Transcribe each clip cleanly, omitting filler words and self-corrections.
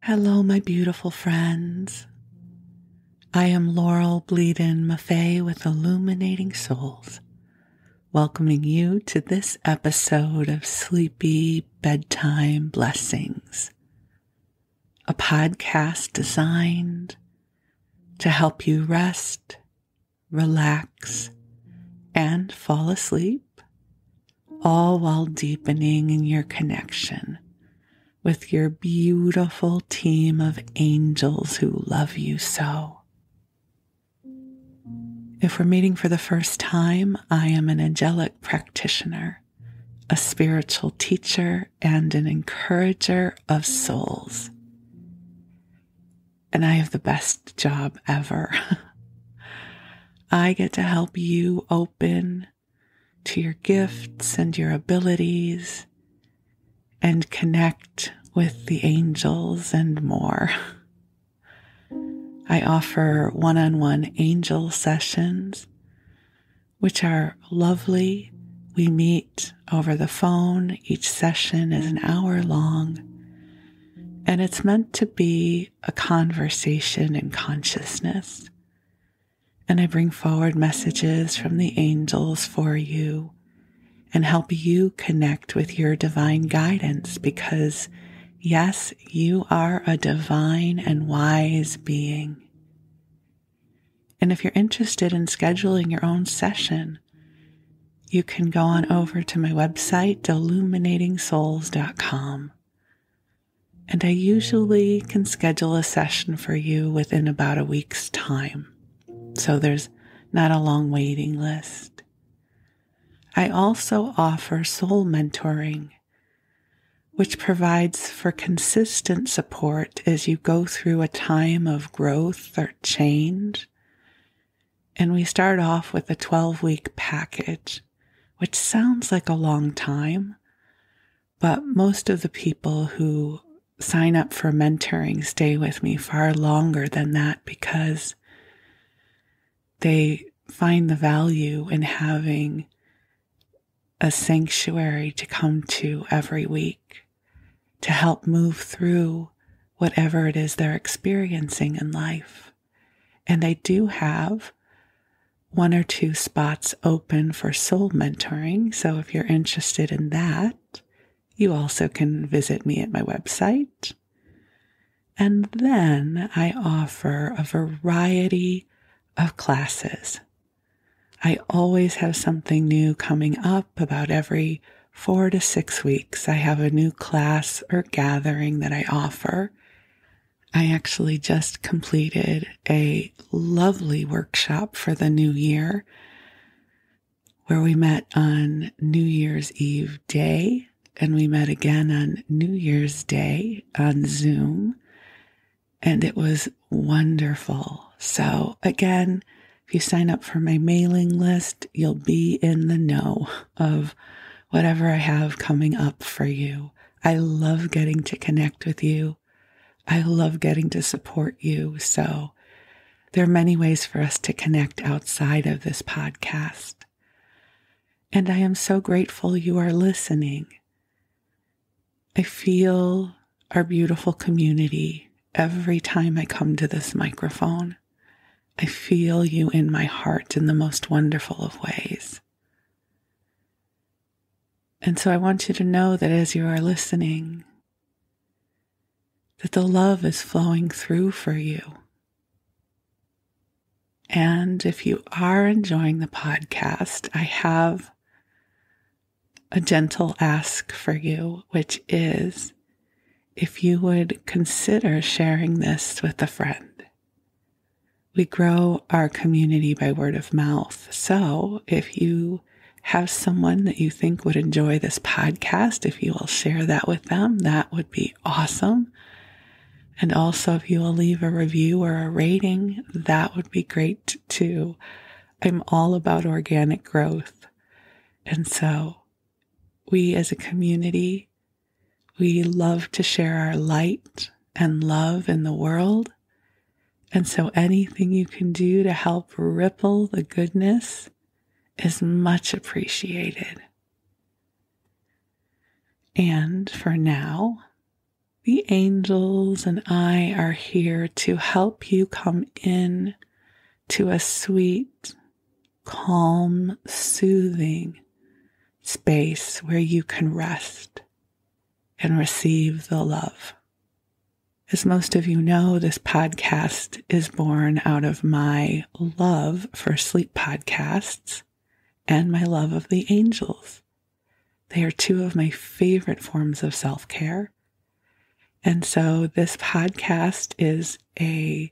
Hello, my beautiful friends. I am Laurel Bleadon-Maffei with Illuminating Souls, welcoming you to this episode of Sleepy Bedtime Blessings, a podcast designed to help you rest, relax, and fall asleep, all while deepening in your connection with your beautiful team of angels who love you so. If we're meeting for the first time, I am an angelic practitioner, a spiritual teacher, and an encourager of souls. And I have the best job ever. I get to help you open to your gifts and your abilities and connect with the angels and more. I offer one-on-one angel sessions, which are lovely. We meet over the phone. Each session is an hour long, and it's meant to be a conversation in consciousness. And I bring forward messages from the angels for you and help you connect with your divine guidance because, yes, you are a divine and wise being. And if you're interested in scheduling your own session, you can go on over to my website, illuminatingsouls.com. And I usually can schedule a session for you within about a week's time. So there's not a long waiting list. I also offer soul mentoring, which provides for consistent support as you go through a time of growth or change. And we start off with a 12-week package, which sounds like a long time, but most of the people who sign up for mentoring stay with me far longer than that because they find the value in having a sanctuary to come to every week to help move through whatever it is they're experiencing in life. And I do have 1 or 2 spots open for soul mentoring. So if you're interested in that, you also can visit me at my website. And then I offer a variety of classes. I always have something new coming up. About every 4 to 6 weeks, I have a new class or gathering that I offer. I actually just completed a lovely workshop for the new year where we met on New Year's Eve day and we met again on New Year's Day on Zoom, and it was wonderful. So again, if you sign up for my mailing list, you'll be in the know of whatever I have coming up for you. I love getting to connect with you. I love getting to support you. So there are many ways for us to connect outside of this podcast. And I am so grateful you are listening. I feel our beautiful community every time I come to this microphone. I feel you in my heart in the most wonderful of ways. And so I want you to know that as you are listening, that the love is flowing through for you. And if you are enjoying the podcast, I have a gentle ask for you, which is if you would consider sharing this with a friend. We grow our community by word of mouth. So if you have someone that you think would enjoy this podcast, if you will share that with them, that would be awesome. And also if you will leave a review or a rating, that would be great too. I'm all about organic growth. And so we as a community, we love to share our light and love in the world. And so anything you can do to help ripple the goodness is much appreciated. And for now, The angels and I are here to help you come in to a sweet, calm, soothing space where you can rest and receive the love. As most of you know, this podcast is born out of my love for sleep podcasts and my love of the angels. They are two of my favorite forms of self-care. And so this podcast is a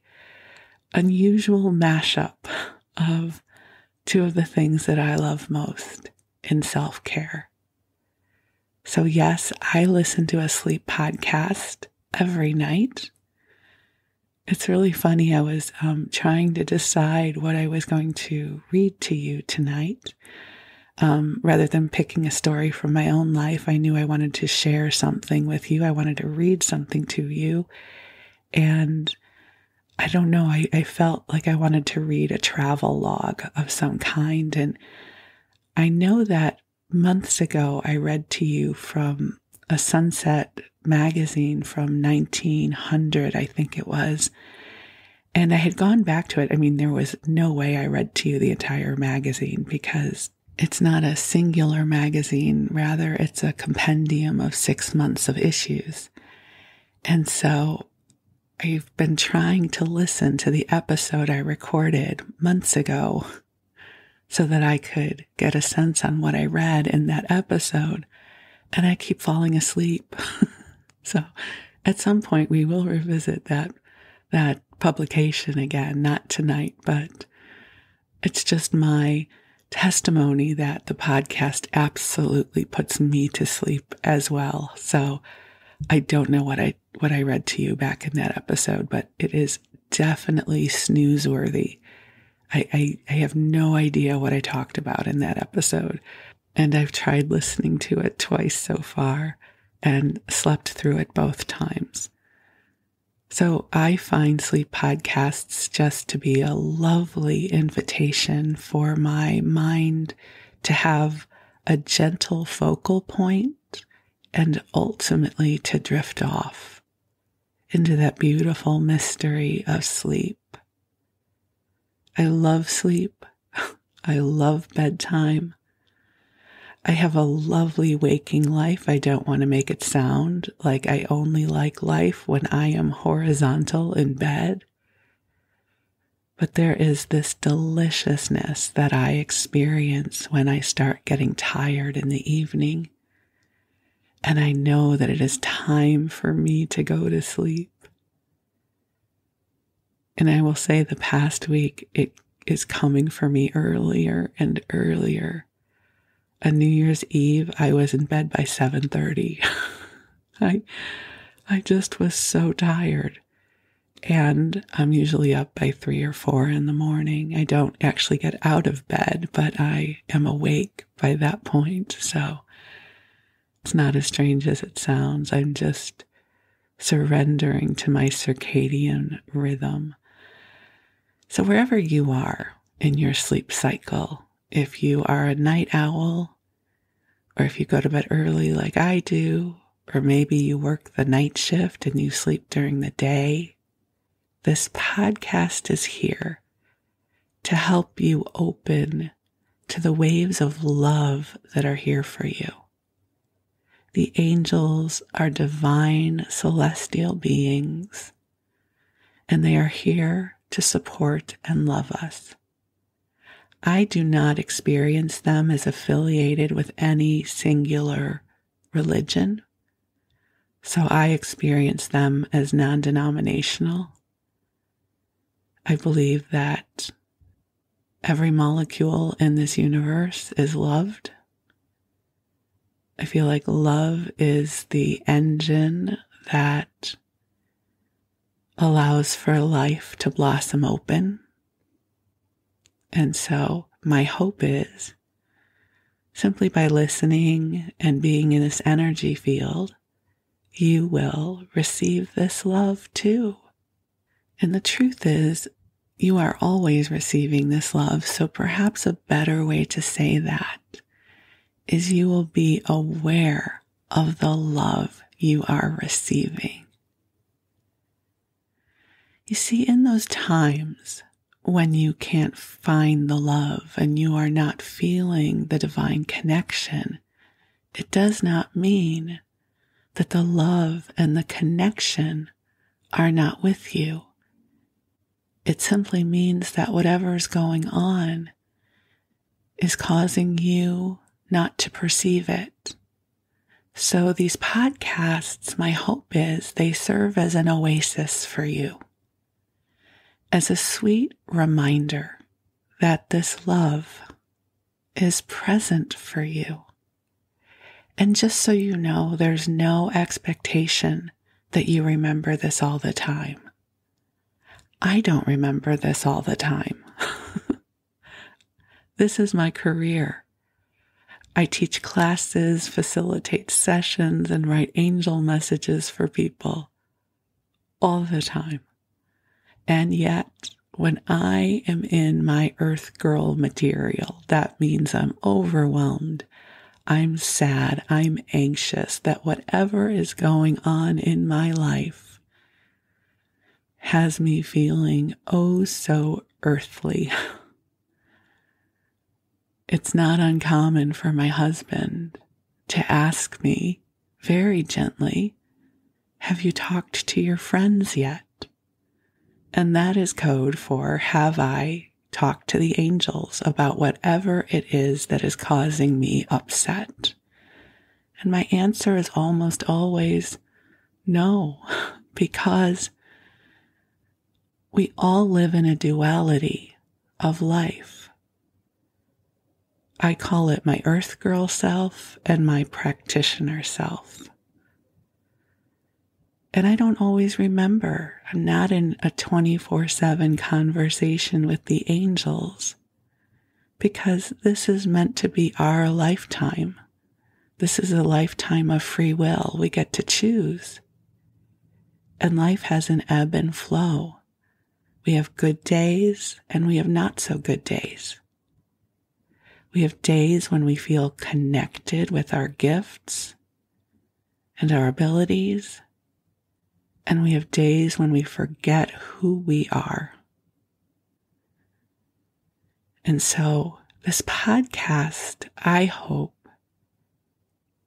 unusual mashup of two of the things that I love most in self-care. So yes, I listen to a sleep podcast every night. It's really funny. I was trying to decide what I was going to read to you tonight. Rather than picking a story from my own life, I knew I wanted to share something with you. I wanted to read something to you. And I don't know, I felt like I wanted to read a travel log of some kind. And I know that months ago I read to you from a Sunset magazine from 1900, I think it was. And I had gone back to it. I mean, there was no way I read to you the entire magazine because it's not a singular magazine. Rather, it's a compendium of 6 months of issues. And so I've been trying to listen to the episode I recorded months ago so that I could get a sense on what I read in that episode. And I keep falling asleep. So at some point we will revisit that publication again, not tonight, but it's just my testimony that the podcast absolutely puts me to sleep as well. So I don't know what I read to you back in that episode, but it is definitely snooze-worthy. I have no idea what I talked about in that episode. And I've tried listening to it twice so far and slept through it both times. So I find sleep podcasts just to be a lovely invitation for my mind to have a gentle focal point and ultimately to drift off into that beautiful mystery of sleep. I love sleep. I love bedtime. I have a lovely waking life. I don't want to make it sound like I only like life when I am horizontal in bed. But there is this deliciousness that I experience when I start getting tired in the evening. And I know that it is time for me to go to sleep. And I will say the past week, it is coming for me earlier and earlier. On New Year's Eve, I was in bed by 7:30. I just was so tired. And I'm usually up by 3 or 4 in the morning. I don't actually get out of bed, but I am awake by that point. So it's not as strange as it sounds. I'm just surrendering to my circadian rhythm. So wherever you are in your sleep cycle, if you are a night owl, or if you go to bed early like I do, or maybe you work the night shift and you sleep during the day, this podcast is here to help you open to the waves of love that are here for you. The angels are divine celestial beings, and they are here to support and love us. I do not experience them as affiliated with any singular religion, so I experience them as non-denominational. I believe that every molecule in this universe is loved. I feel like love is the engine that allows for life to blossom open. And so my hope is simply by listening and being in this energy field, you will receive this love too. And the truth is, you are always receiving this love. So perhaps a better way to say that is you will be aware of the love you are receiving. You see, in those times when you can't find the love and you are not feeling the divine connection, it does not mean that the love and the connection are not with you. It simply means that whatever is going on is causing you not to perceive it. So these podcasts, my hope is they serve as an oasis for you, as a sweet reminder that this love is present for you. And just so you know, there's no expectation that you remember this all the time. I don't remember this all the time. This is my career. I teach classes, facilitate sessions, and write angel messages for people all the time. And yet, when I am in my earth girl material, that means I'm overwhelmed, I'm sad, I'm anxious, that whatever is going on in my life has me feeling oh so earthly. It's not uncommon for my husband to ask me very gently, have you talked to your friends yet? And that is code for, have I talked to the angels about whatever it is that is causing me upset? And my answer is almost always no, because we all live in a duality of life. I call it my earth girl self and my practitioner self. And I don't always remember. I'm not in a 24/7 conversation with the angels, because this is meant to be our lifetime. This is a lifetime of free will. We get to choose. And life has an ebb and flow. We have good days and we have not so good days. We have days when we feel connected with our gifts and our abilities, and we have days when we forget who we are. And so this podcast, I hope,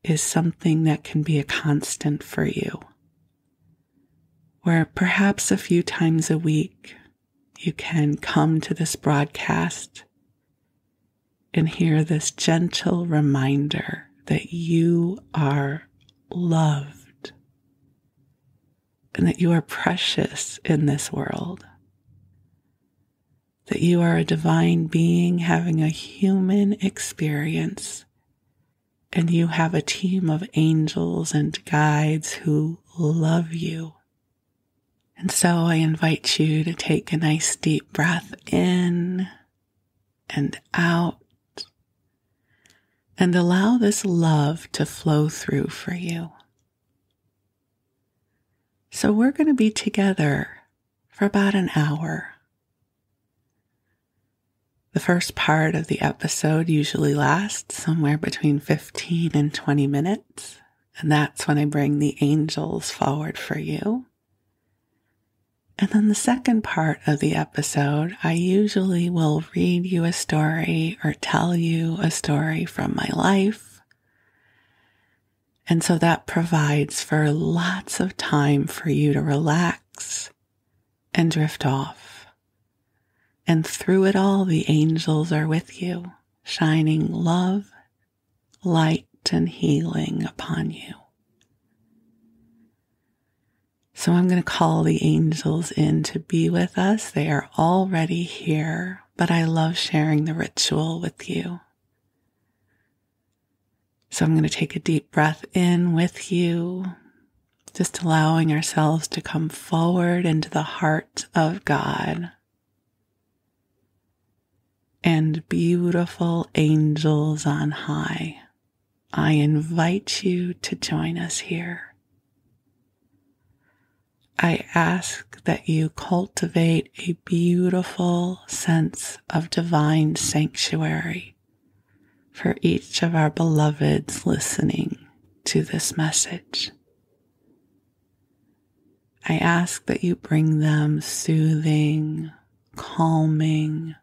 is something that can be a constant for you, where perhaps a few times a week you can come to this broadcast and hear this gentle reminder that you are loved and that you are precious in this world, that you are a divine being having a human experience, and you have a team of angels and guides who love you. And so I invite you to take a nice deep breath in and out, and allow this love to flow through for you. So we're going to be together for about an hour. The first part of the episode usually lasts somewhere between 15 and 20 minutes, and that's when I bring the angels forward for you. And then the second part of the episode, I usually will read you a story or tell you a story from my life. And so that provides for lots of time for you to relax and drift off. And through it all, the angels are with you, shining love, light, and healing upon you. So I'm going to call the angels in to be with us. They are already here, but I love sharing the ritual with you. So I'm going to take a deep breath in with you, just allowing ourselves to come forward into the heart of God. And beautiful angels on high, I invite you to join us here. I ask that you cultivate a beautiful sense of divine sanctuary for each of our beloveds listening to this message. I ask that you bring them soothing, calming,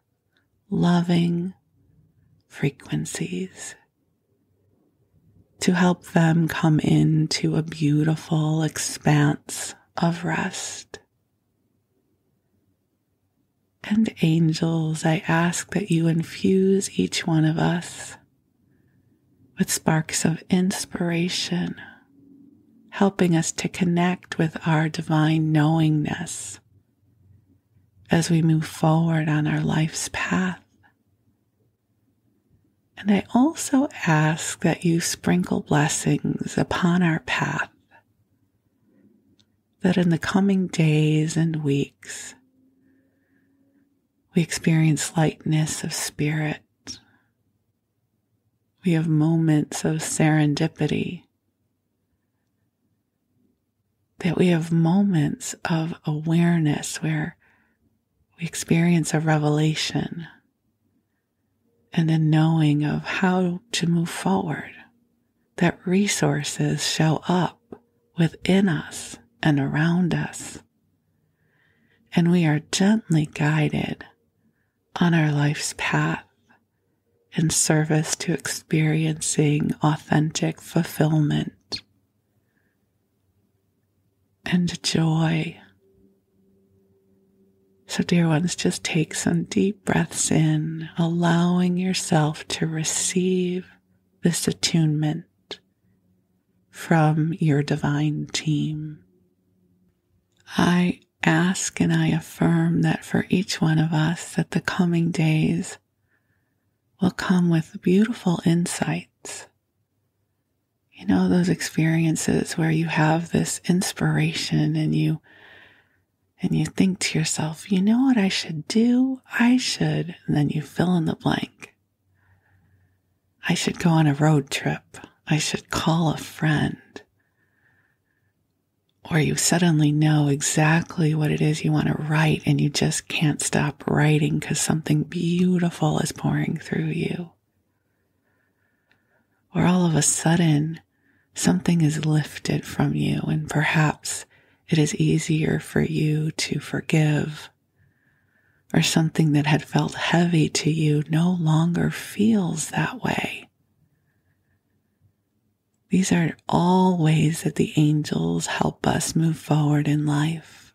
loving frequencies to help them come into a beautiful expanse of rest. And angels, I ask that you infuse each one of us with sparks of inspiration, helping us to connect with our divine knowingness as we move forward on our life's path. And I also ask that you sprinkle blessings upon our path, that in the coming days and weeks, we experience lightness of spirit. We have moments of serendipity, that we have moments of awareness where we experience a revelation and a knowing of how to move forward, that resources show up within us and around us, and we are gently guided on our life's path in service to experiencing authentic fulfillment and joy. So, dear ones, just take some deep breaths in, allowing yourself to receive this attunement from your divine team. I ask and I affirm that for each one of us, that the coming days will come with beautiful insights. You know, those experiences where you have this inspiration and you think to yourself, you know what I should do? And then you fill in the blank. I should go on a road trip. I should call a friend. Or you suddenly know exactly what it is you want to write and you just can't stop writing because something beautiful is pouring through you. Or all of a sudden, something is lifted from you and perhaps it is easier for you to forgive, or something that had felt heavy to you no longer feels that way. These are all ways that the angels help us move forward in life.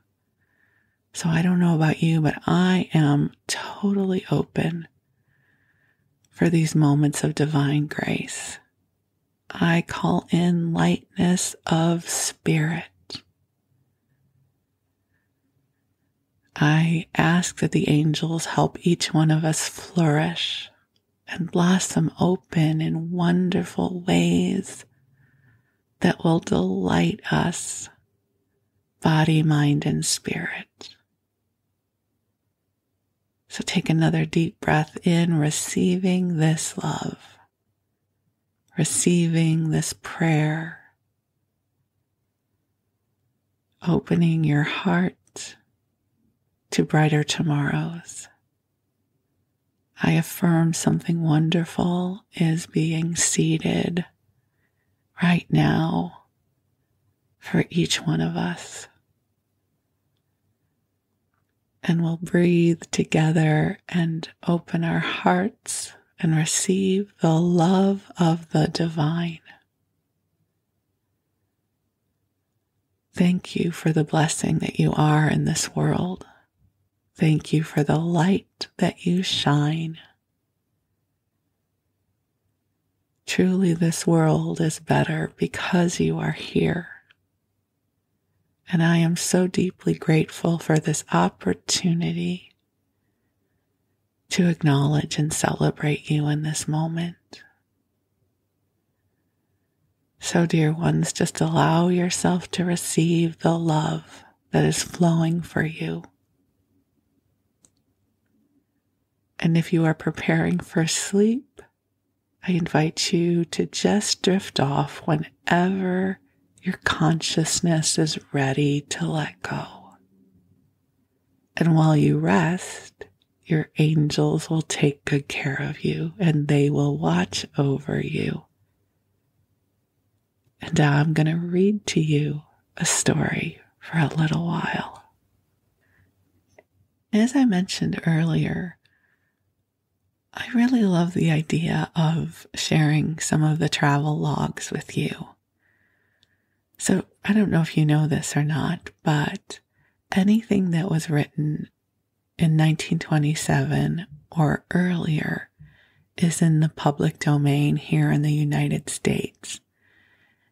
So I don't know about you, but I am totally open for these moments of divine grace. I call in lightness of spirit. I ask that the angels help each one of us flourish and blossom open in wonderful ways that will delight us, body, mind, and spirit. So take another deep breath in, receiving this love, receiving this prayer, opening your heart to brighter tomorrows. I affirm something wonderful is being seeded right now for each one of us. And we'll breathe together and open our hearts and receive the love of the divine. Thank you for the blessing that you are in this world. Thank you for the light that you shine. Truly, this world is better because you are here. And I am so deeply grateful for this opportunity to acknowledge and celebrate you in this moment. So, dear ones, just allow yourself to receive the love that is flowing for you. And if you are preparing for sleep, I invite you to just drift off whenever your consciousness is ready to let go. And while you rest, your angels will take good care of you and they will watch over you. And I'm going to read to you a story for a little while. As I mentioned earlier, I really love the idea of sharing some of the travel logs with you. So I don't know if you know this or not, but anything that was written in 1927 or earlier is in the public domain here in the United States.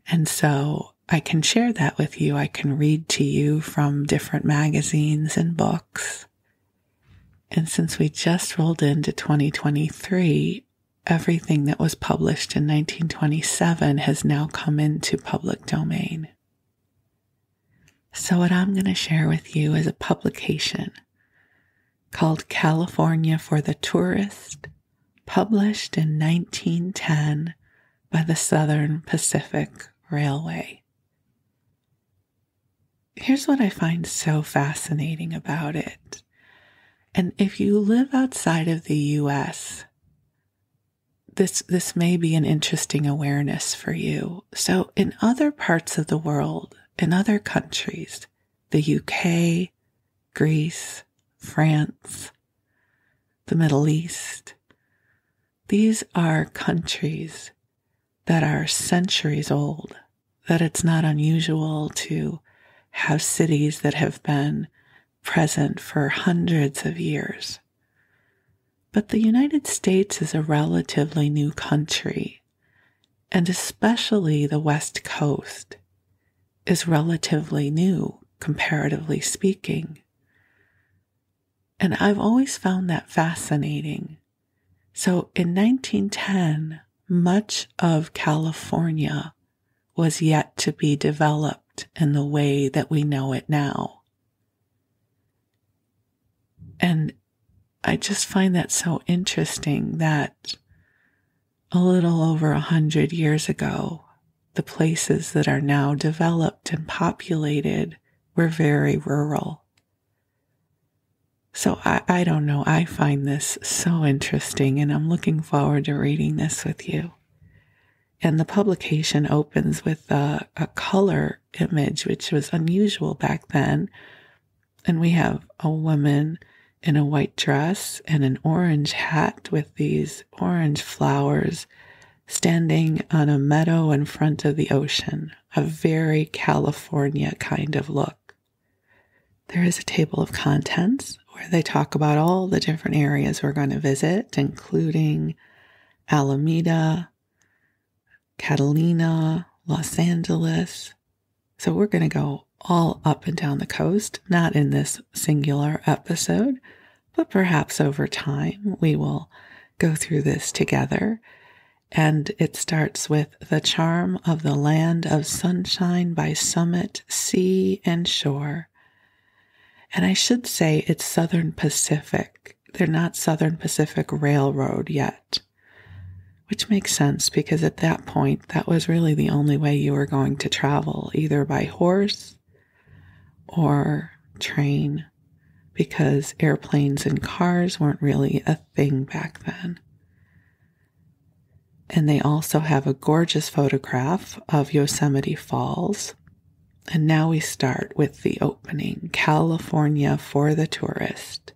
And so I can share that with you. I can read to you from different magazines and books. And since we just rolled into 2023, everything that was published in 1927 has now come into public domain. So what I'm going to share with you is a publication called California for the Tourist, published in 1910 by the Southern Pacific Railway. Here's what I find so fascinating about it. And if you live outside of the US, this may be an interesting awareness for you. So in other parts of the world, in other countries, the UK, Greece, France, the Middle East, these are countries that are centuries old, that it's not unusual to have cities that have been present for hundreds of years. But the United States is a relatively new country, and especially the West Coast is relatively new, comparatively speaking. And I've always found that fascinating. So in 1910, much of California was yet to be developed in the way that we know it now. And I just find that so interesting that a little over 100 years ago, the places that are now developed and populated were very rural. So I don't know, I find this so interesting, and I'm looking forward to reading this with you. And the publication opens with a color image, which was unusual back then. And we have a woman in a white dress and an orange hat with these orange flowers standing on a meadow in front of the ocean, a very California kind of look. There is a table of contents where they talk about all the different areas we're going to visit, including Alameda, Catalina, Los Angeles. So we're going to go all up and down the coast, not in this singular episode, but perhaps over time we will go through this together. And it starts with the charm of the land of sunshine by summit, sea, and shore. And I should say it's Southern Pacific. They're not Southern Pacific Railroad yet, which makes sense because at that point, that was really the only way you were going to travel, either by horse or train, because airplanes and cars weren't really a thing back then. And they also have a gorgeous photograph of Yosemite Falls. And now we start with the opening, California for the Tourist.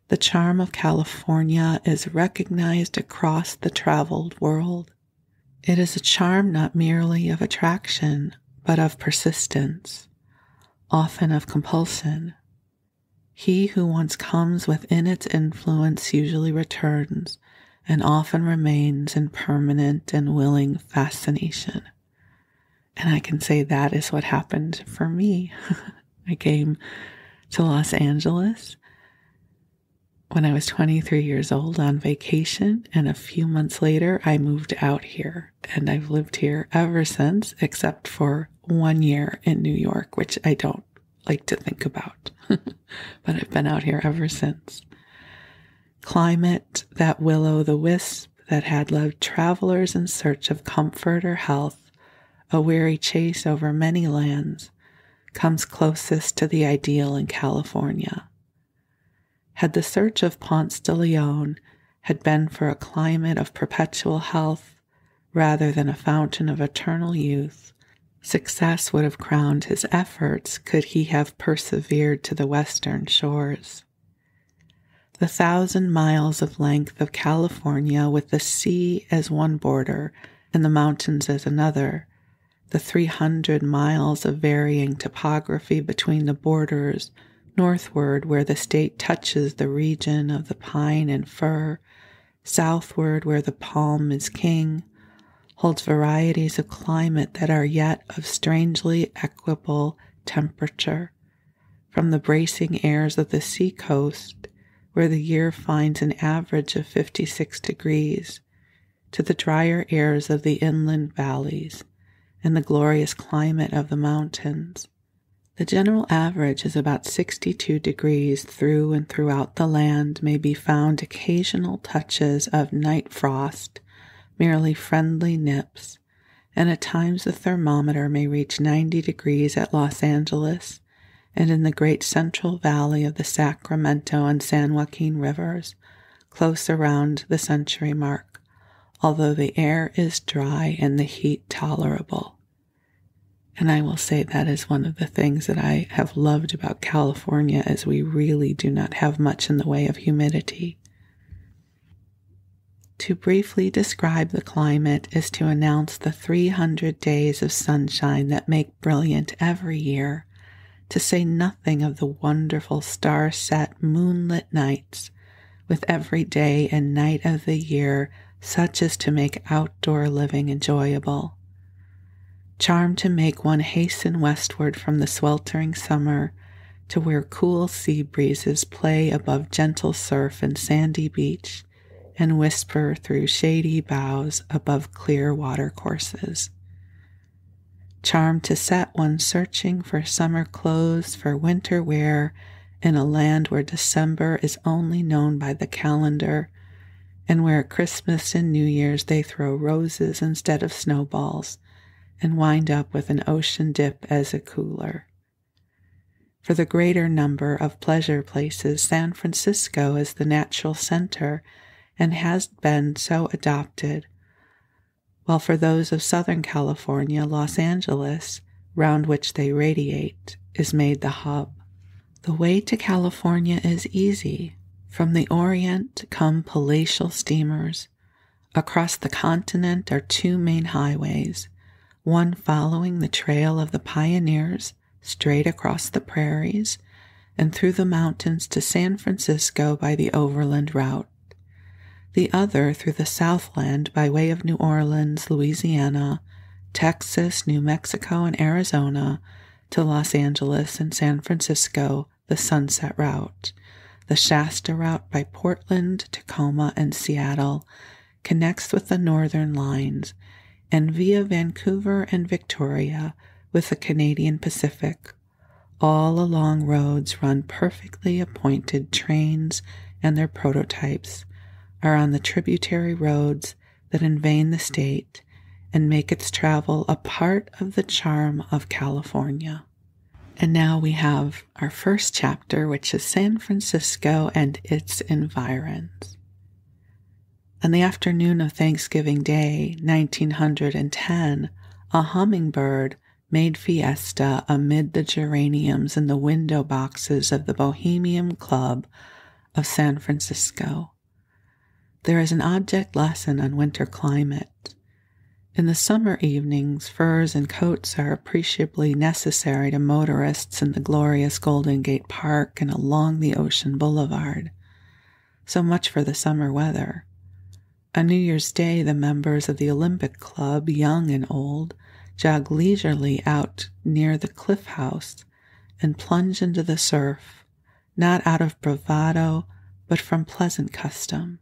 The charm of California is recognized across the traveled world. It is a charm not merely of attraction, but of persistence, often of compulsion. He who once comes within its influence usually returns and often remains in permanent and willing fascination. And I can say that is what happened for me. I came to Los Angeles when I was 23 years old on vacation, and a few months later I moved out here, and I've lived here ever since, except for 1 year in New York, which I don't like to think about, but I've been out here ever since. Climate, that will-o'-the-wisp that had led travelers in search of comfort or health, a weary chase over many lands, comes closest to the ideal in California. Had the search of Ponce de Leon had been for a climate of perpetual health rather than a fountain of eternal youth, Success would have crowned his efforts could he have persevered to the western shores. The 1,000 miles of length of California, with the sea as one border and the mountains as another, the 300 miles of varying topography between the borders, northward where the state touches the region of the pine and fir, southward where the palm is king, holds varieties of climate that are yet of strangely equable temperature, from the bracing airs of the sea-coast, where the year finds an average of 56 degrees, to the drier airs of the inland valleys and the glorious climate of the mountains. The general average is about 62 degrees. Through and throughout the land may be found occasional touches of night frost, merely friendly nips, and at times the thermometer may reach 90 degrees at Los Angeles and in the great central valley of the Sacramento and San Joaquin rivers, close around the century mark, although the air is dry and the heat tolerable. And I will say that is one of the things that I have loved about California, is we really do not have much in the way of humidity. To briefly describe the climate is to announce the 300 days of sunshine that make brilliant every year, to say nothing of the wonderful star-set moonlit nights, with every day and night of the year such as to make outdoor living enjoyable. Charm to make one hasten westward from the sweltering summer to where cool sea breezes play above gentle surf and sandy beach and whisper through shady boughs above clear watercourses. Charm to set one searching for summer clothes for winter wear in a land where December is only known by the calendar, and where at Christmas and New Year's they throw roses instead of snowballs and wind up with an ocean dip as a cooler. For the greater number of pleasure places, San Francisco is the natural center and has been so adopted, while for those of Southern California, Los Angeles, round which they radiate, is made the hub. The way to California is easy. From the Orient come palatial steamers. Across the continent are two main highways, one following the trail of the pioneers straight across the prairies and through the mountains to San Francisco by the overland route, the other through the Southland by way of New Orleans, Louisiana, Texas, New Mexico, and Arizona to Los Angeles and San Francisco, the Sunset Route. The Shasta Route by Portland, Tacoma, and Seattle connects with the northern lines, and via Vancouver and Victoria with the Canadian Pacific. All along roads run perfectly appointed trains, and their prototypes are on the tributary roads that invade the state and make its travel a part of the charm of California. And now we have our first chapter, which is San Francisco and its environs. On the afternoon of Thanksgiving Day, 1910, a hummingbird made fiesta amid the geraniums in the window boxes of the Bohemian Club of San Francisco. There is an object lesson on winter climate. In the summer evenings, furs and coats are appreciably necessary to motorists in the glorious Golden Gate Park and along the Ocean Boulevard. So much for the summer weather. On New Year's Day, the members of the Olympic Club, young and old, jog leisurely out near the Cliff House and plunge into the surf, not out of bravado, but from pleasant custom.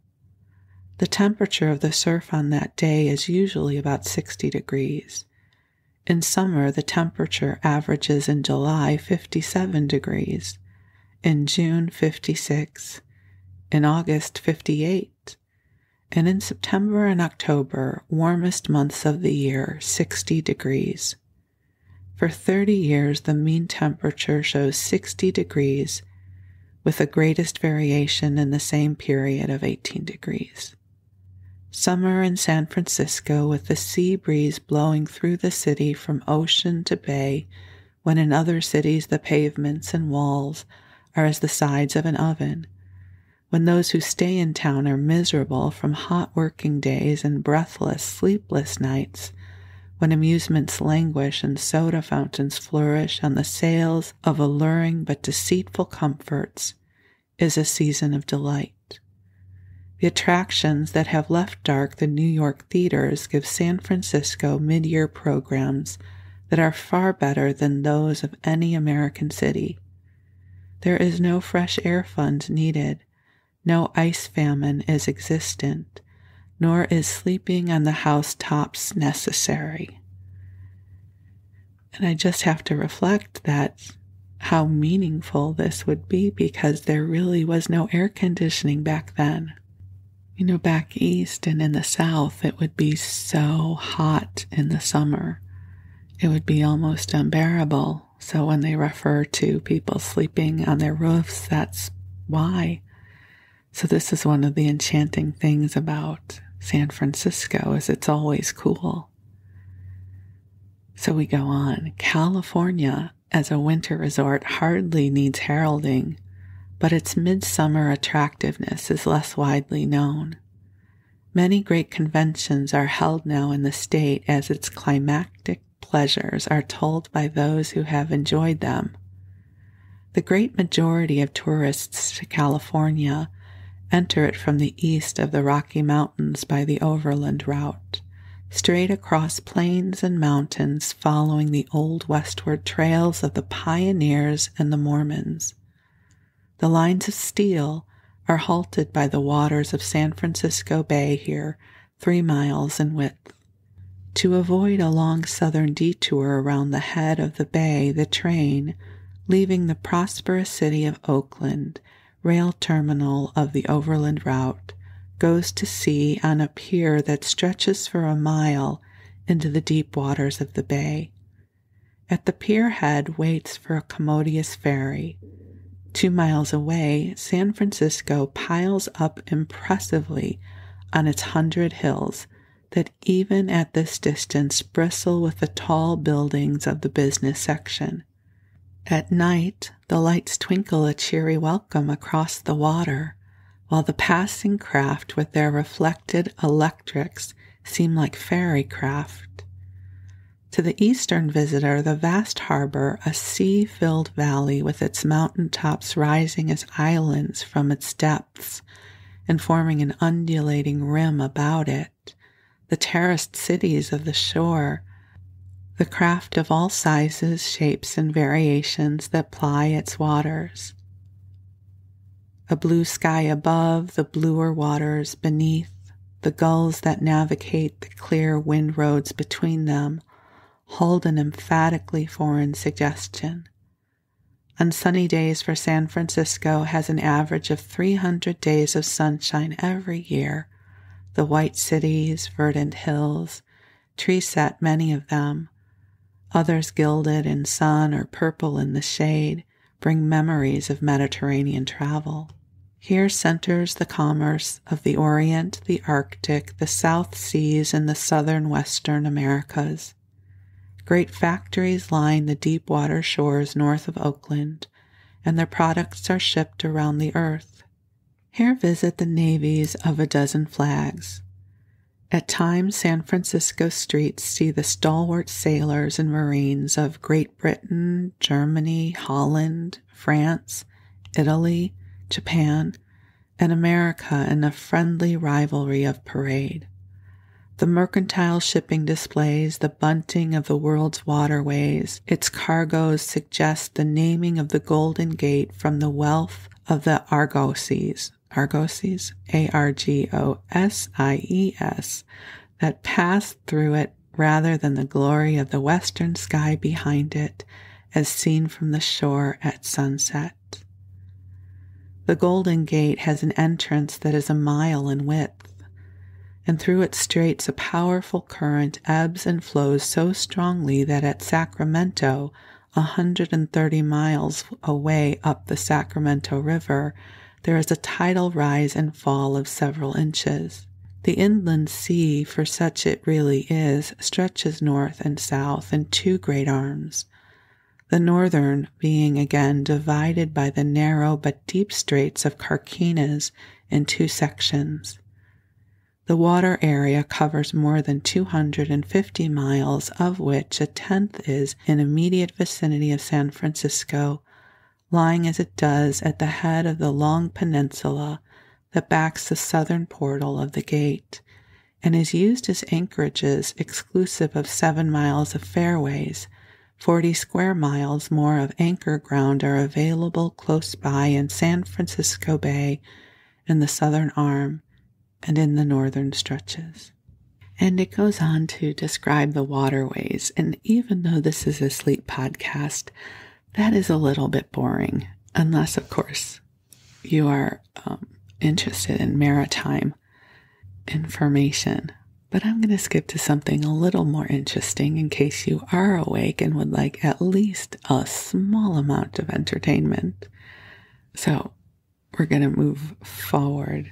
The temperature of the surf on that day is usually about 60 degrees. In summer, the temperature averages in July 57 degrees, in June 56, in August 58, and in September and October, warmest months of the year, 60 degrees. For 30 years, the mean temperature shows 60 degrees, with the greatest variation in the same period of 18 degrees. Summer in San Francisco with the sea breeze blowing through the city from ocean to bay, when in other cities the pavements and walls are as the sides of an oven. When those who stay in town are miserable from hot working days and breathless, sleepless nights, when amusements languish and soda fountains flourish on the sails of alluring but deceitful comforts, is a season of delight. The attractions that have left dark the New York theaters give San Francisco mid-year programs that are far better than those of any American city. There is no fresh air fund needed, no ice famine is existent, nor is sleeping on the housetops necessary. And I just have to reflect that how meaningful this would be, because there really was no air conditioning back then. You know, back east and in the south, it would be so hot in the summer. It would be almost unbearable. So when they refer to people sleeping on their roofs, that's why. So this is one of the enchanting things about San Francisco, is it's always cool. So we go on. California, as a winter resort, hardly needs heralding, but its midsummer attractiveness is less widely known. Many great conventions are held now in the state, as its climactic pleasures are told by those who have enjoyed them. The great majority of tourists to California enter it from the east of the Rocky Mountains by the overland route, straight across plains and mountains, following the old westward trails of the pioneers and the Mormons. The lines of steel are halted by the waters of San Francisco Bay here, 3 miles in width. To avoid a long southern detour around the head of the bay, the train, leaving the prosperous city of Oakland, rail terminal of the overland route, goes to sea on a pier that stretches for a mile into the deep waters of the bay. At the pier head waits for a commodious ferry. 2 miles away, San Francisco piles up impressively on its 100 hills that even at this distance bristle with the tall buildings of the business section. At night, the lights twinkle a cheery welcome across the water, while the passing craft with their reflected electrics seem like fairy craft. To the eastern visitor, the vast harbor, a sea-filled valley with its mountain tops rising as islands from its depths and forming an undulating rim about it, the terraced cities of the shore, the craft of all sizes, shapes, and variations that ply its waters. A blue sky above, the bluer waters beneath, the gulls that navigate the clear wind roads between them, hold an emphatically foreign suggestion. On sunny days for San Francisco has an average of 300 days of sunshine every year. The white cities, verdant hills, tree-set many of them, others gilded in sun or purple in the shade, bring memories of Mediterranean travel. Here centers the commerce of the Orient, the Arctic, the South Seas, and the southern western Americas. Great factories line the deep water shores north of Oakland, and their products are shipped around the earth. Here visit the navies of a dozen flags. At times, San Francisco streets see the stalwart sailors and Marines of Great Britain, Germany, Holland, France, Italy, Japan, and America in a friendly rivalry of parade. The mercantile shipping displays the bunting of the world's waterways. Its cargoes suggest the naming of the Golden Gate from the wealth of the Argosies, Argosies, Argosies, that passed through it rather than the glory of the western sky behind it as seen from the shore at sunset. The Golden Gate has an entrance that is a mile in width, and through its straits a powerful current ebbs and flows so strongly that at Sacramento, 130 miles away up the Sacramento River, there is a tidal rise and fall of several inches. The inland sea, for such it really is, stretches north and south in two great arms, the northern being again divided by the narrow but deep straits of Carquinez in two sections. The water area covers more than 250 miles, of which a tenth is in immediate vicinity of San Francisco, lying as it does at the head of the long peninsula that backs the southern portal of the gate, and is used as anchorages exclusive of 7 miles of fairways. 40 square miles more of anchor ground are available close by in San Francisco Bay, in the southern arm, and in the northern stretches. And it goes on to describe the waterways, and even though this is a sleep podcast, that is a little bit boring, unless, of course, you are interested in maritime information. But I'm going to skip to something a little more interesting in case you are awake and would like at least a small amount of entertainment. So we're going to move forward.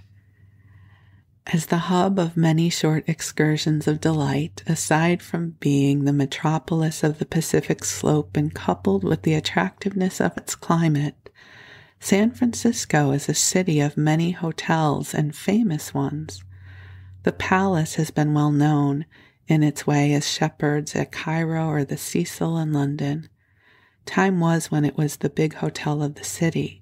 As the hub of many short excursions of delight, aside from being the metropolis of the Pacific Slope and coupled with the attractiveness of its climate, San Francisco is a city of many hotels and famous ones. The Palace has been well known in its way as Shepheard's at Cairo or the Cecil in London. Time was when it was the big hotel of the city.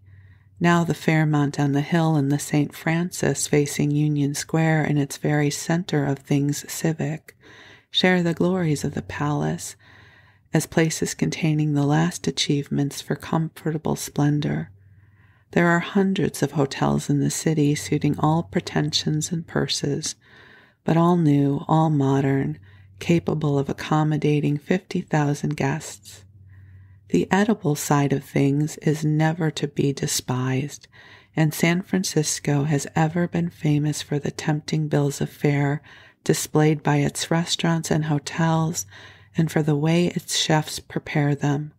Now the Fairmont on the Hill and the St. Francis facing Union Square in its very center of things civic share the glories of the Palace as places containing the last achievements for comfortable splendor. There are hundreds of hotels in the city suiting all pretensions and purses, but all new, all modern, capable of accommodating 50,000 guests. The edible side of things is never to be despised, and San Francisco has ever been famous for the tempting bills of fare displayed by its restaurants and hotels, and for the way its chefs prepare them.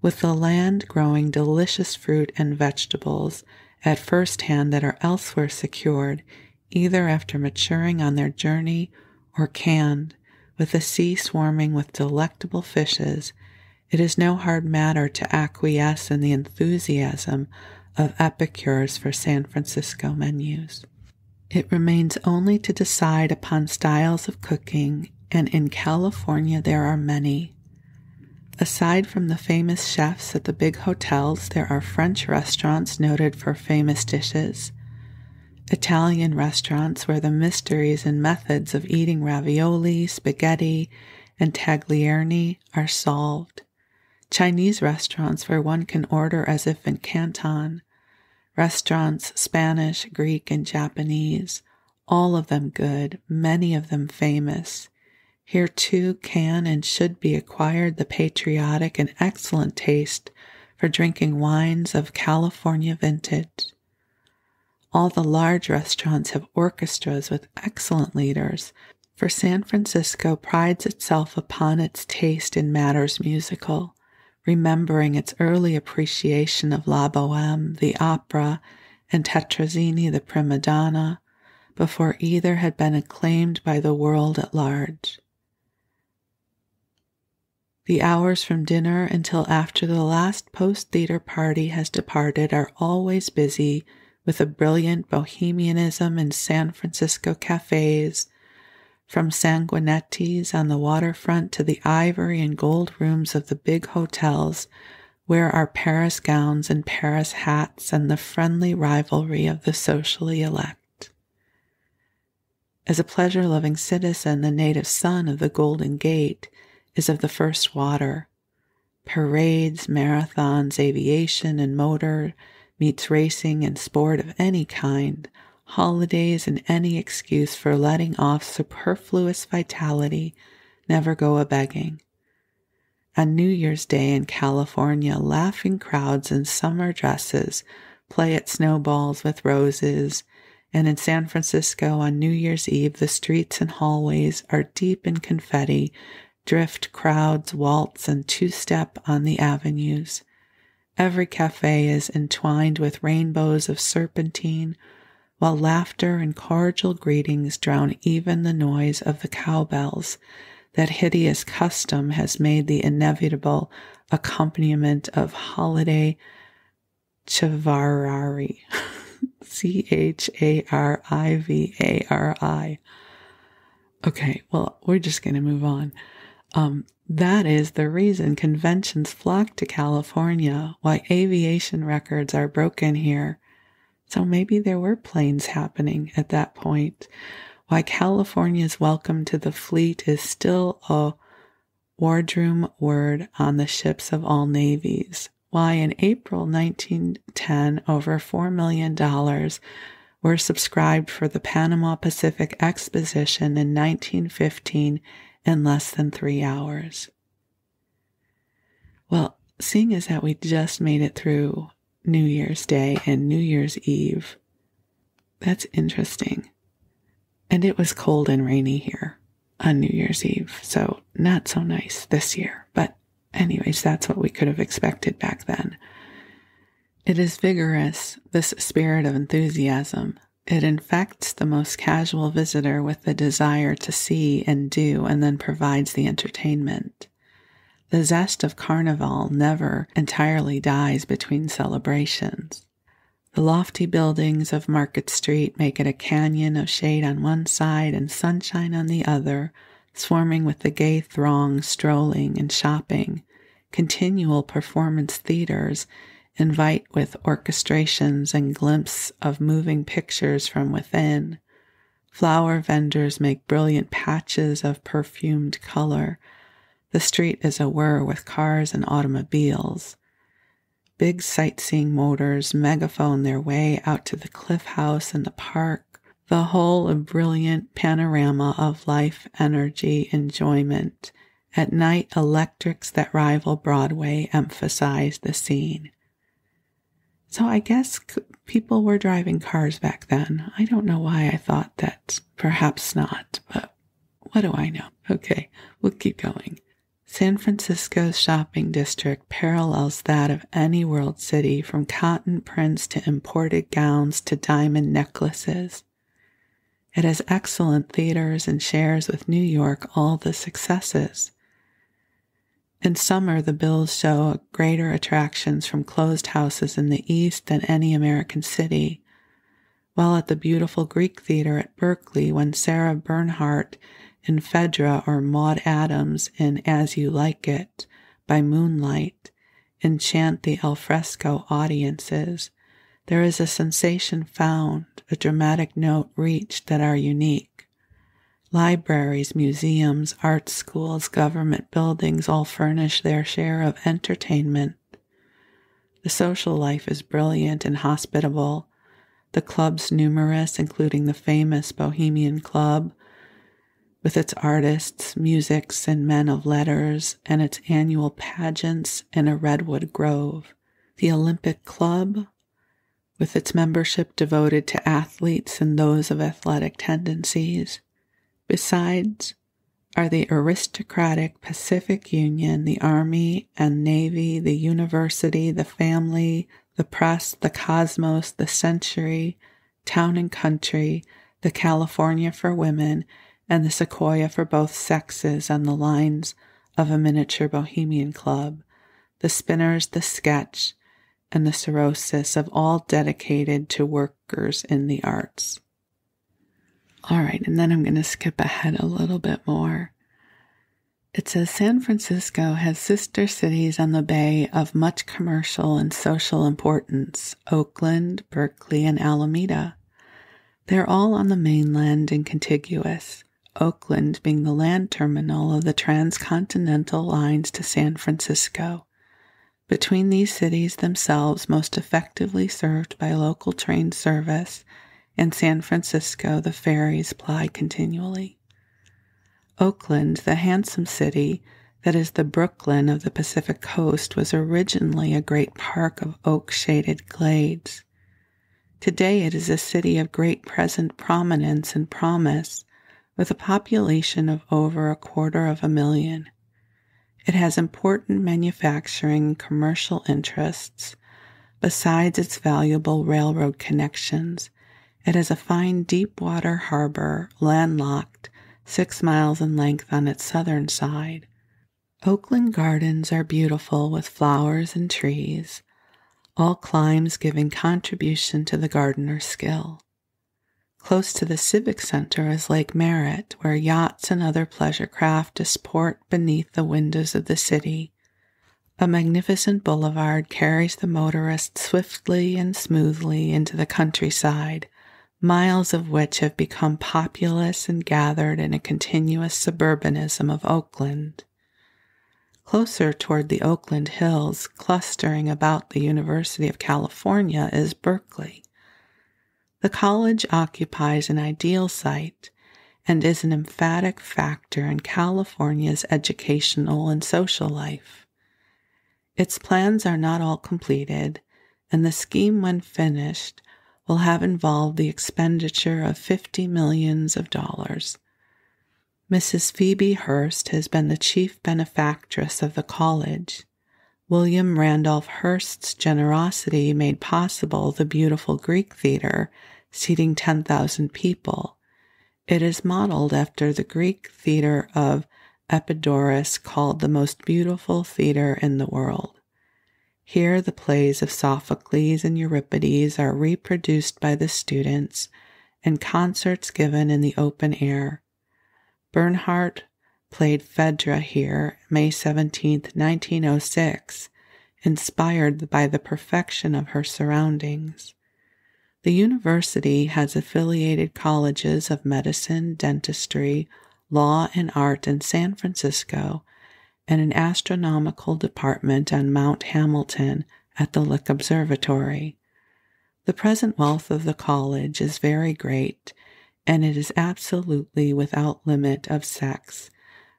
With the land growing delicious fruit and vegetables at first hand that are elsewhere secured, either after maturing on their journey or canned, with the sea swarming with delectable fishes, it is no hard matter to acquiesce in the enthusiasm of epicures for San Francisco menus. It remains only to decide upon styles of cooking, and in California there are many. Aside from the famous chefs at the big hotels, there are French restaurants noted for famous dishes, Italian restaurants where the mysteries and methods of eating ravioli, spaghetti, and taglierne are solved, Chinese restaurants where one can order as if in Canton, restaurants Spanish, Greek, and Japanese, all of them good, many of them famous. Here too can and should be acquired the patriotic and excellent taste for drinking wines of California vintage. All the large restaurants have orchestras with excellent leaders, for San Francisco prides itself upon its taste in matters musical, remembering its early appreciation of La Bohème, the opera, and Tetrazzini, the prima donna, before either had been acclaimed by the world at large. The hours from dinner until after the last post-theater party has departed are always busy with a brilliant bohemianism in San Francisco cafes, from Sanguinetti's on the waterfront to the ivory and gold rooms of the big hotels, where are Paris gowns and Paris hats and the friendly rivalry of the socially elect. As a pleasure-loving citizen, the native son of the Golden Gate is of the first water. Parades, marathons, aviation and motor meets racing and sport of any kind, holidays and any excuse for letting off superfluous vitality never go a-begging. On New Year's Day in California, laughing crowds in summer dresses play at snowballs with roses, and in San Francisco on New Year's Eve the streets and hallways are deep in confetti, drift crowds waltz and two-step on the avenues. Every cafe is entwined with rainbows of serpentine, while laughter and cordial greetings drown even the noise of the cowbells that hideous custom has made the inevitable accompaniment of holiday chivarari. Charivari. Okay, well, we're just going to move on. That is the reason conventions flock to California, why aviation records are broken here. So maybe there were planes happening at that point. Why California's welcome to the fleet is still a wardroom word on the ships of all navies. Why in April 1910, over $4 million were subscribed for the Panama Pacific Exposition in 1915 in less than 3 hours. Well, seeing as that we just made it through New Year's Day and New Year's Eve, that's interesting. And it was cold and rainy here on New Year's Eve, so not so nice this year. But anyways, that's what we could have expected back then. It is vigorous, this spirit of enthusiasm. It infects the most casual visitor with the desire to see and do, and then provides the entertainment. The zest of carnival never entirely dies between celebrations. The lofty buildings of Market Street make it a canyon of shade on one side and sunshine on the other, swarming with the gay throng strolling and shopping. Continual performance theaters invite with orchestrations and glimpses of moving pictures from within. Flower vendors make brilliant patches of perfumed color. The street is awhir with cars and automobiles. Big sightseeing motors megaphone their way out to the Cliff House and the park, the whole a brilliant panorama of life, energy, enjoyment. At night, electrics that rival Broadway emphasize the scene. So I guess people were driving cars back then. I don't know why I thought that. Perhaps not, but what do I know? Okay, we'll keep going. San Francisco's shopping district parallels that of any world city, from cotton prints to imported gowns to diamond necklaces. It has excellent theaters and shares with New York all the successes. In summer, the bills show greater attractions from closed houses in the East than any American city, while at the beautiful Greek Theater at Berkeley, when Sarah Bernhardt in Phaedra or Maud Adams in As You Like It by moonlight enchant the alfresco audiences, there is a sensation found, a dramatic note reached that are unique. Libraries, museums, art schools, government buildings all furnish their share of entertainment. The social life is brilliant and hospitable. The clubs numerous, including the famous Bohemian Club, with its artists, musics, and men of letters, and its annual pageants in a redwood grove. The Olympic Club, with its membership devoted to athletes and those of athletic tendencies. Besides are the aristocratic Pacific Union, the Army and Navy, the University, the Family, the Press, the Cosmos, the Century, Town and Country, the California for Women, and the Sequoia for both sexes on the lines of a miniature bohemian club, the Spinners, the Sketch, and the Cirrhosis, of all dedicated to workers in the arts. All right, and then I'm going to skip ahead a little bit more. It says San Francisco has sister cities on the bay of much commercial and social importance: Oakland, Berkeley, and Alameda. They're all on the mainland and contiguous, Oakland being the land terminal of the transcontinental lines to San Francisco. Between these cities themselves most effectively served by local train service, and San Francisco the ferries ply continually. Oakland, the handsome city that is the Brooklyn of the Pacific coast, was originally a great park of oak-shaded glades. Today it is a city of great present prominence and promise, with a population of over 250,000. It has important manufacturing and commercial interests, besides its valuable railroad connections, It has a fine deep water harbor, landlocked, 6 miles in length on its southern side. Oakland gardens are beautiful with flowers and trees, all climes giving contribution to the gardener's skill. Close to the Civic Center is Lake Merritt, where yachts and other pleasure craft disport beneath the windows of the city. A magnificent boulevard carries the motorist swiftly and smoothly into the countryside, miles of which have become populous and gathered in a continuous suburbanism of Oakland. Closer toward the Oakland Hills, clustering about the University of California, is Berkeley. The college occupies an ideal site and is an emphatic factor in California's educational and social life. Its plans are not all completed, and the scheme, when finished, will have involved the expenditure of $50 million. Mrs. Phoebe Hearst has been the chief benefactress of the college. William Randolph Hearst's generosity made possible the beautiful Greek theater, seating 10,000 people. It is modeled after the Greek theater of Epidaurus, called the most beautiful theater in the world. Here the plays of Sophocles and Euripides are reproduced by the students and concerts given in the open air. Bernhardt played Phaedra here May 17, 1906, inspired by the perfection of her surroundings. The university has affiliated colleges of medicine, dentistry, law, and art in San Francisco, and an astronomical department on Mount Hamilton at the Lick Observatory. The present wealth of the college is very great, and it is absolutely without limit of sex,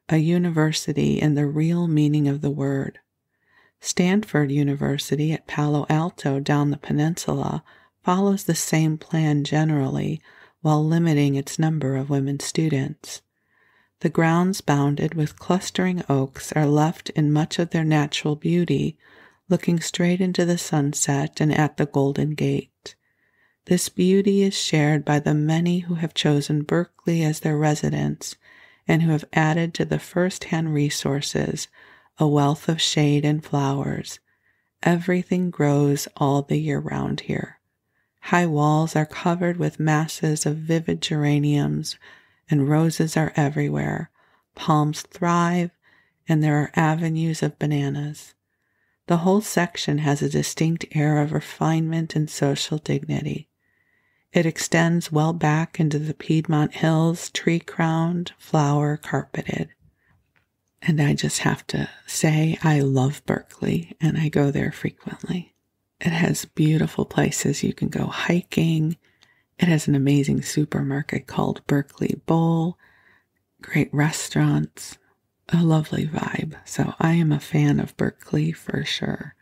a university in the real meaning of the word. Stanford University at Palo Alto down the peninsula follows the same plan generally, while limiting its number of women students. The grounds, bounded with clustering oaks, are left in much of their natural beauty, looking straight into the sunset and at the Golden Gate. This beauty is shared by the many who have chosen Berkeley as their residence and who have added to the first-hand resources a wealth of shade and flowers. Everything grows all the year round here. High walls are covered with masses of vivid geraniums, and roses are everywhere. Palms thrive, and there are avenues of bananas. The whole section has a distinct air of refinement and social dignity. It extends well back into the Piedmont Hills, tree-crowned, flower-carpeted. And I just have to say I love Berkeley, and I go there frequently. It has beautiful places you can go hiking. It has an amazing supermarket called Berkeley Bowl, great restaurants, a lovely vibe. So I am a fan of Berkeley for sure.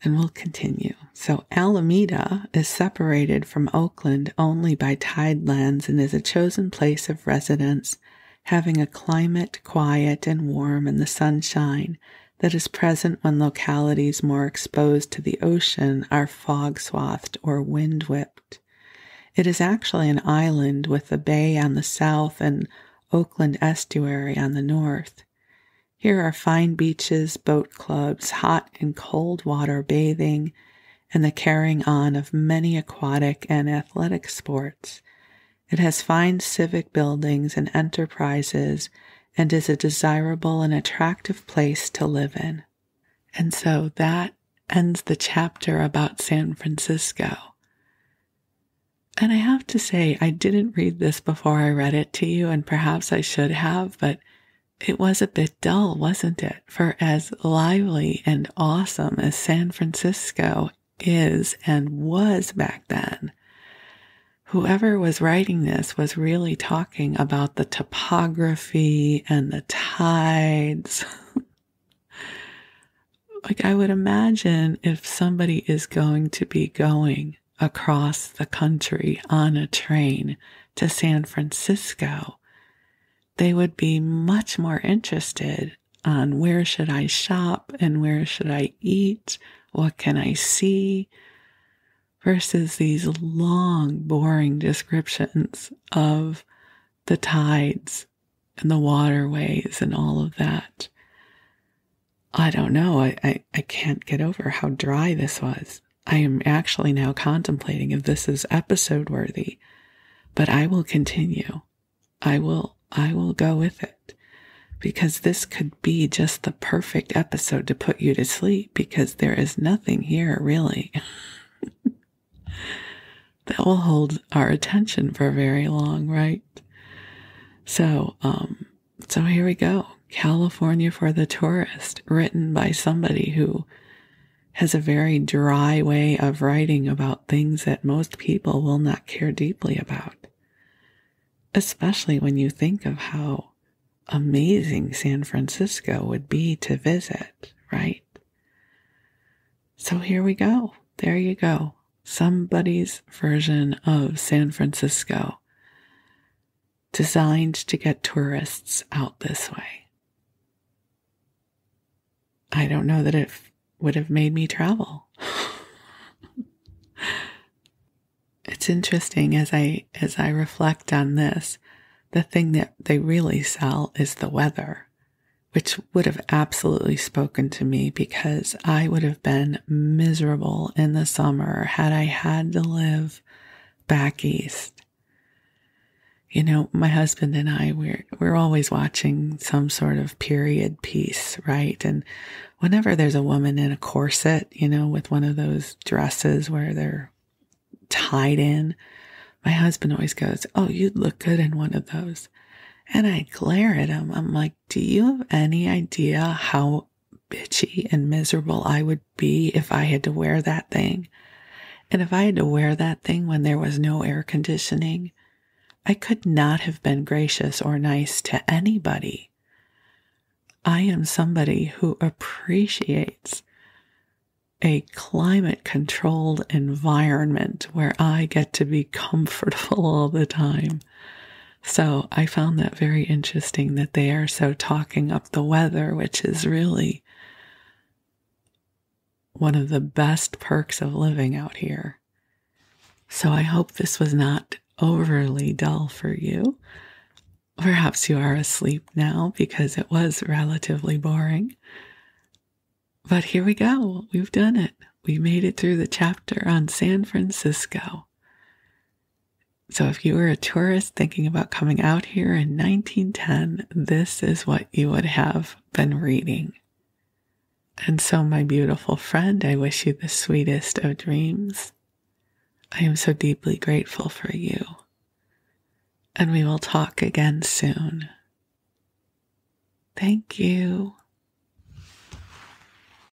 And we'll continue. So Alameda is separated from Oakland only by tidelands and is a chosen place of residence, having a climate quiet and warm in the sunshine that is present when localities more exposed to the ocean are fog-swathed or wind-whipped. It is actually an island with the bay on the south and Oakland estuary on the north. Here are fine beaches, boat clubs, hot and cold water bathing, and the carrying on of many aquatic and athletic sports. It has fine civic buildings and enterprises, and is a desirable and attractive place to live in. And so that ends the chapter about San Francisco. And I have to say, I didn't read this before I read it to you, and perhaps I should have, but it was a bit dull, wasn't it? For as lively and awesome as San Francisco is and was back then, whoever was writing this was really talking about the topography and the tides. Like, I would imagine if somebody is going to be going across the country on a train to San Francisco, they would be much more interested on where should I shop and where should I eat, what can I see. versus these long, boring descriptions of the tides and the waterways and all of that. I don't know. I can't get over how dry this was. I am actually now contemplating if this is episode worthy, but I will continue. I will go with it, because this could be just the perfect episode to put you to sleep, because there is nothing here really that will hold our attention for very long, right? So here we go. California for the Tourist, written by somebody who has a very dry way of writing about things that most people will not care deeply about. Especially when you think of how amazing San Francisco would be to visit, right? So here we go. There you go. Somebody's version of San Francisco, designed to get tourists out this way. I don't know that it would have made me travel. It's interesting as I reflect on this, the thing that they really sell is the weather, which would have absolutely spoken to me, because I would have been miserable in the summer had I had to live back east. You know, my husband and I, we're always watching some sort of period piece, right? And whenever there's a woman in a corset, you know, with one of those dresses where they're tied in, my husband always goes, "Oh, you'd look good in one of those." And I glare at him. I'm like, do you have any idea how bitchy and miserable I would be if I had to wear that thing? And if I had to wear that thing when there was no air conditioning, I could not have been gracious or nice to anybody. I am somebody who appreciates a climate-controlled environment where I get to be comfortable all the time. So I found that very interesting that they are so talking up the weather, which is really one of the best perks of living out here. So I hope this was not overly dull for you. Perhaps you are asleep now because it was relatively boring. But here we go. We've done it. We made it through the chapter on San Francisco. So if you were a tourist thinking about coming out here in 1910, this is what you would have been reading. And so, my beautiful friend, I wish you the sweetest of dreams. I am so deeply grateful for you. And we will talk again soon. Thank you.